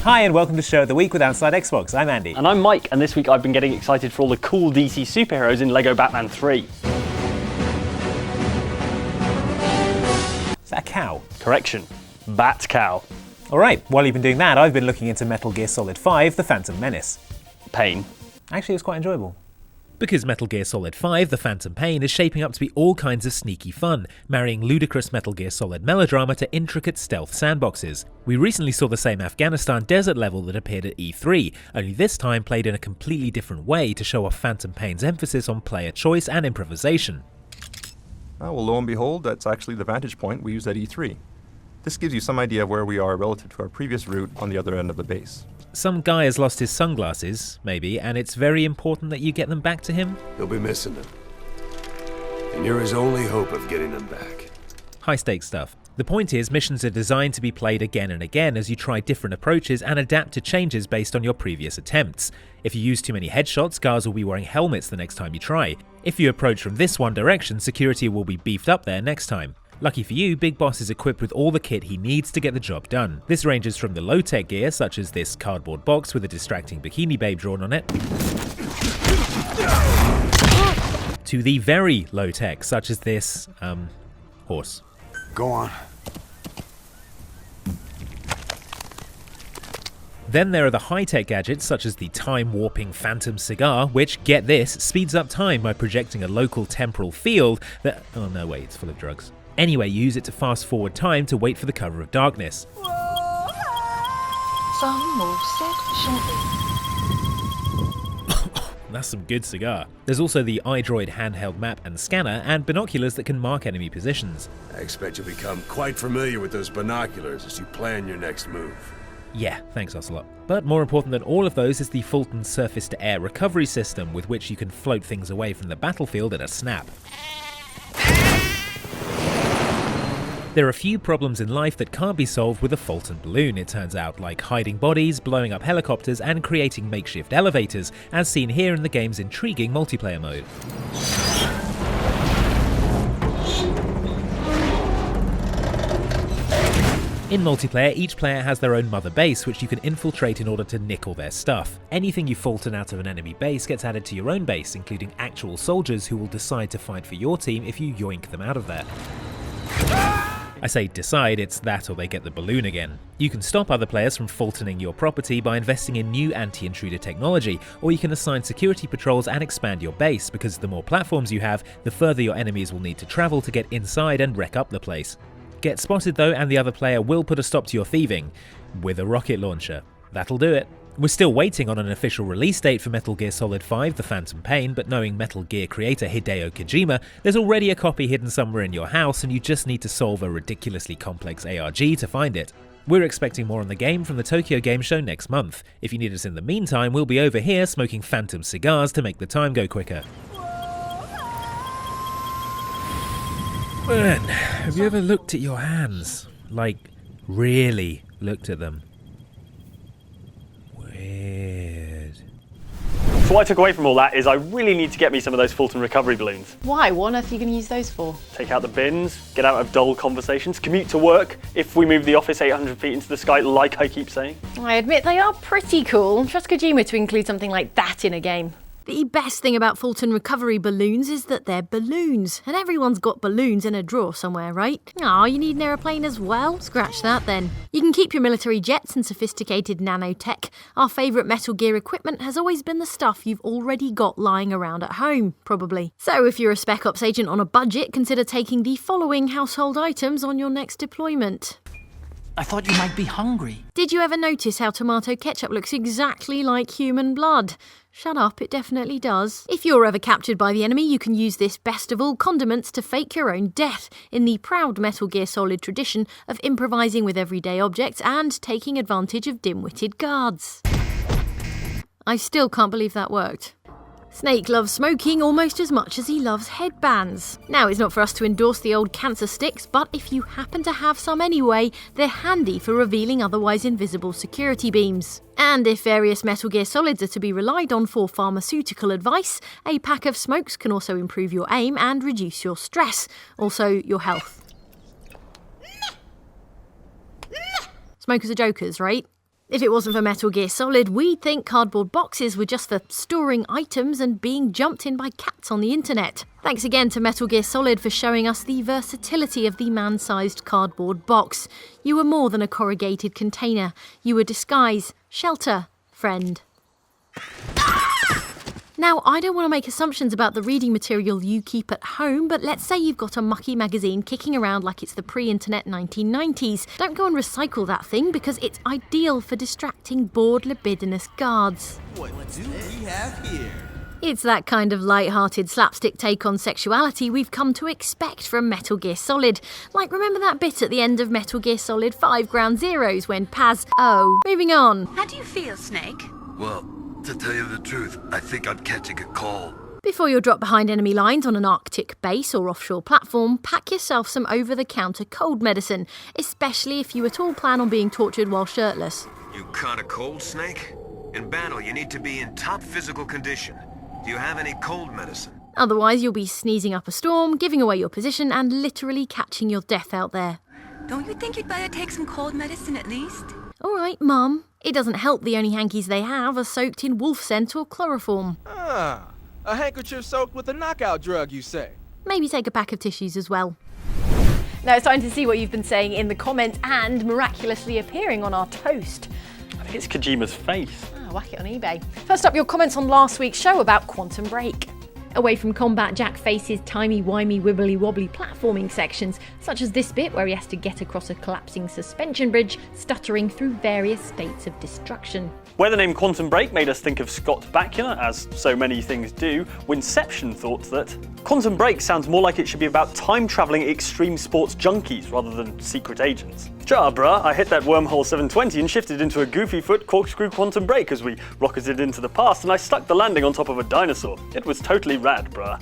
Hi and welcome to Show of the Week with outsidexbox. I'm Andy. And I'm Mike, and this week I've been getting excited for all the cool DC superheroes in LEGO Batman 3. Is that a cow? Correction. Bat cow. Alright, while you've been doing that, I've been looking into Metal Gear Solid 5, The Phantom Menace. Pain. Actually, it was quite enjoyable. Because Metal Gear Solid 5, The Phantom Pain is shaping up to be all kinds of sneaky fun, marrying ludicrous Metal Gear Solid melodrama to intricate stealth sandboxes. We recently saw the same Afghanistan desert level that appeared at E3, only this time played in a completely different way to show off Phantom Pain's emphasis on player choice and improvisation. Well, lo and behold, that's actually the vantage point we used at E3. This gives you some idea of where we are relative to our previous route on the other end of the base. Some guy has lost his sunglasses, maybe, and it's very important that you get them back to him. He'll be missing them. And you're his only hope of getting them back. High stakes stuff. The point is, missions are designed to be played again and again as you try different approaches and adapt to changes based on your previous attempts. If you use too many headshots, guards will be wearing helmets the next time you try. If you approach from this one direction, security will be beefed up there next time. Lucky for you, Big Boss is equipped with all the kit he needs to get the job done. This ranges from the low-tech gear, such as this cardboard box with a distracting bikini babe drawn on it, to the very low-tech, such as this, horse. Go on. Then there are the high-tech gadgets such as the time-warping Phantom Cigar, which, get this, speeds up time by projecting a local temporal field that... oh no, wait, it's full of drugs. Anyway, you use it to fast-forward time to wait for the cover of darkness. Some more said shortly. That's some good cigar. There's also the iDroid handheld map and scanner, and binoculars that can mark enemy positions. I expect you'll become quite familiar with those binoculars as you plan your next move. Yeah, thanks Ocelot. But more important than all of those is the Fulton surface-to-air recovery system, with which you can float things away from the battlefield at a snap. There are a few problems in life that can't be solved with a Fulton balloon, it turns out, like hiding bodies, blowing up helicopters, and creating makeshift elevators, as seen here in the game's intriguing multiplayer mode. In multiplayer, each player has their own mother base, which you can infiltrate in order to nick all their stuff. Anything you Fulton out of an enemy base gets added to your own base, including actual soldiers who will decide to fight for your team if you yoink them out of there. I say decide, it's that or they get the balloon again. You can stop other players from Fultoning your property by investing in new anti-intruder technology, or you can assign security patrols and expand your base, because the more platforms you have, the further your enemies will need to travel to get inside and wreck up the place. Get spotted though, and the other player will put a stop to your thieving, with a rocket launcher. That'll do it. We're still waiting on an official release date for Metal Gear Solid 5 The Phantom Pain, but knowing Metal Gear creator Hideo Kojima, there's already a copy hidden somewhere in your house and you just need to solve a ridiculously complex ARG to find it. We're expecting more on the game from the Tokyo Game Show next month. If you need us in the meantime, we'll be over here smoking Phantom cigars to make the time go quicker. Man, have you ever looked at your hands? Like, really looked at them? Weird. So what I took away from all that is I really need to get me some of those Fulton recovery balloons. Why? What on earth are you going to use those for? Take out the bins, get out of dull conversations, commute to work if we move the office 800 feet into the sky like I keep saying. I admit they are pretty cool. Trust Kojima to include something like that in a game. The best thing about Fulton recovery balloons is that they're balloons, and everyone's got balloons in a drawer somewhere, right? Aw, you need an aeroplane as well? Scratch that then. You can keep your military jets and sophisticated nanotech. Our favourite Metal Gear equipment has always been the stuff you've already got lying around at home, probably. So if you're a Spec Ops agent on a budget, consider taking the following household items on your next deployment. I thought you might be hungry. Did you ever notice how tomato ketchup looks exactly like human blood? Shut up, it definitely does. If you're ever captured by the enemy, you can use this best of all condiments to fake your own death, in the proud Metal Gear Solid tradition of improvising with everyday objects and taking advantage of dim-witted guards. I still can't believe that worked. Snake loves smoking almost as much as he loves headbands. Now, it's not for us to endorse the old cancer sticks, but if you happen to have some anyway, they're handy for revealing otherwise invisible security beams. And if various Metal Gear Solids are to be relied on for pharmaceutical advice, a pack of smokes can also improve your aim and reduce your stress, also your health. Smokers are jokers, right? If it wasn't for Metal Gear Solid, we'd think cardboard boxes were just for storing items and being jumped in by cats on the internet. Thanks again to Metal Gear Solid for showing us the versatility of the man-sized cardboard box. You were more than a corrugated container. You were disguise, shelter, friend. Now, I don't want to make assumptions about the reading material you keep at home, but let's say you've got a mucky magazine kicking around like it's the pre-internet 1990s. Don't go and recycle that thing because it's ideal for distracting bored, libidinous guards. What do we have here? It's that kind of light-hearted slapstick take on sexuality we've come to expect from Metal Gear Solid. Like, remember that bit at the end of Metal Gear Solid 5 Ground Zeroes when Paz... Oh, moving on. How do you feel, Snake? Well, to tell you the truth, I think I'm catching a cold. Before you're dropped behind enemy lines on an Arctic base or offshore platform, pack yourself some over-the-counter cold medicine, especially if you at all plan on being tortured while shirtless. You caught a cold, Snake? In battle, you need to be in top physical condition. Do you have any cold medicine? Otherwise, you'll be sneezing up a storm, giving away your position, and literally catching your death out there. Don't you think you'd better take some cold medicine at least? All right, Mum. It doesn't help the only hankies they have are soaked in wolf scent or chloroform. Ah, a handkerchief soaked with a knockout drug, you say? Maybe take a pack of tissues as well. Now it's time to see what you've been saying in the comments and miraculously appearing on our toast. I think it's Kojima's face. Whack it on eBay. First up, your comments on last week's show about Quantum Break. Away from combat, Jack faces timey-wimey wibbly-wobbly platforming sections, such as this bit where he has to get across a collapsing suspension bridge, stuttering through various states of destruction. Where the name Quantum Break made us think of Scott Bakula, as so many things do, Winception thought that Quantum Break sounds more like it should be about time-travelling extreme sports junkies rather than secret agents. Ja, bruh, I hit that wormhole 720 and shifted into a goofy foot corkscrew quantum break as we rocketed into the past, and I stuck the landing on top of a dinosaur. It was totally rad, bruh.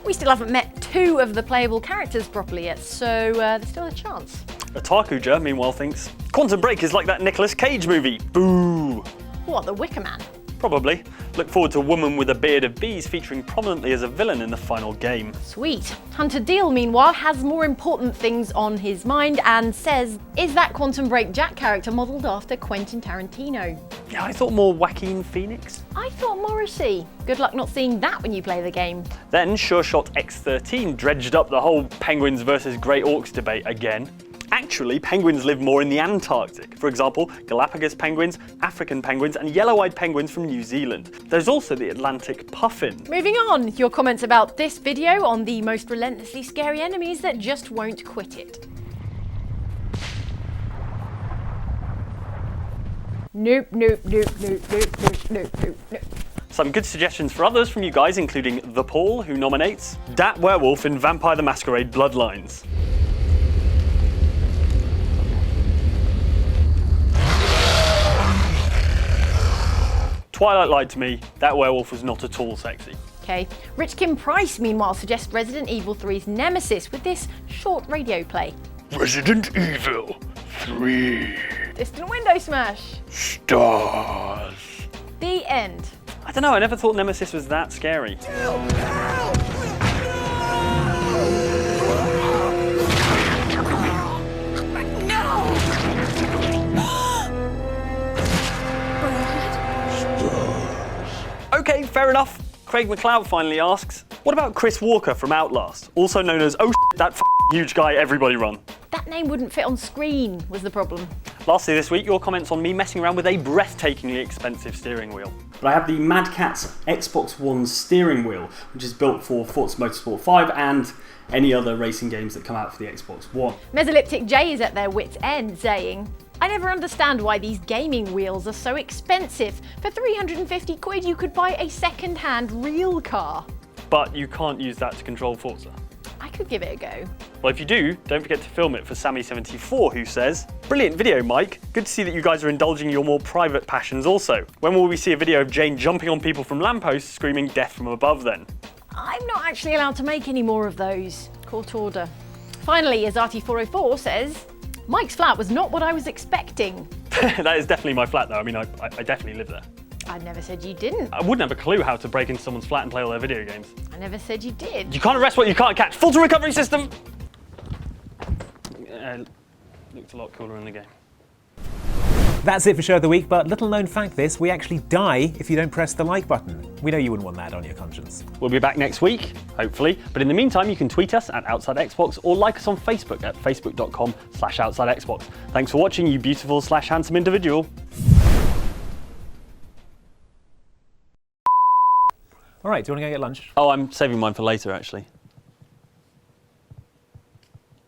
We still haven't met 2 of the playable characters properly yet, so there's still a chance. Otakuja, meanwhile, thinks Quantum Break is like that Nicolas Cage movie. Boo! What, The Wicker Man? Probably. Look forward to a woman with a beard of bees featuring prominently as a villain in the final game. Sweet. Hunter Deal, meanwhile, has more important things on his mind and says, is that Quantum Break Jack character modelled after Quentin Tarantino? Yeah, I thought more Joaquin Phoenix. I thought Morrissey. Good luck not seeing that when you play the game. Then SureShot X13 dredged up the whole penguins versus grey orcs debate again. Actually, penguins live more in the Antarctic. For example, Galapagos penguins, African penguins, and yellow-eyed penguins from New Zealand. There's also the Atlantic puffin. Moving on, your comments about this video on the most relentlessly scary enemies that just won't quit it. Nope, nope, nope, nope, nope, nope, nope, nope, nope. Some good suggestions for others from you guys, including The Paul, who nominates Dat Werewolf in Vampire the Masquerade Bloodlines. Twilight lied to me, that werewolf was not at all sexy. Okay. Rich Kim Price, meanwhile, suggests Resident Evil 3's Nemesis with this short radio play. Resident Evil 3. Distant window smash. Stars. The end. I don't know, I never thought Nemesis was that scary. Okay, fair enough. Craig McLeod finally asks, what about Chris Walker from Outlast, also known as that huge guy everybody run? That name wouldn't fit on screen, was the problem. Lastly this week, your comments on me messing around with a breathtakingly expensive steering wheel. But I have the Mad Catz Xbox One steering wheel, which is built for Forza Motorsport 5 and any other racing games that come out for the Xbox One. Mesolyptic J is at their wit's end, saying, I never understand why these gaming wheels are so expensive. For 350 quid you could buy a second-hand real car. But you can't use that to control Forza. I could give it a go. Well, if you do, don't forget to film it for Sammy74, who says, brilliant video, Mike. Good to see that you guys are indulging your more private passions also. When will we see a video of Jane jumping on people from lampposts screaming death from above then? I'm not actually allowed to make any more of those. Court order. Finally, Azati404 says, Mike's flat was not what I was expecting. That is definitely my flat though. I mean, I definitely live there. I never said you didn't. I wouldn't have a clue how to break into someone's flat and play all their video games. I never said you did. You can't arrest what you can't catch. Fulton recovery system! Looked a lot cooler in the game. That's it for Show of the Week, but little known fact this, we actually die if you don't press the like button. We know you wouldn't want that on your conscience. We'll be back next week, hopefully. But in the meantime, you can tweet us at outsidexbox or like us on Facebook at facebook.com/outsidexbox. Thanks for watching, you beautiful/handsome individual. All right, do you want to go get lunch? Oh, I'm saving mine for later, actually.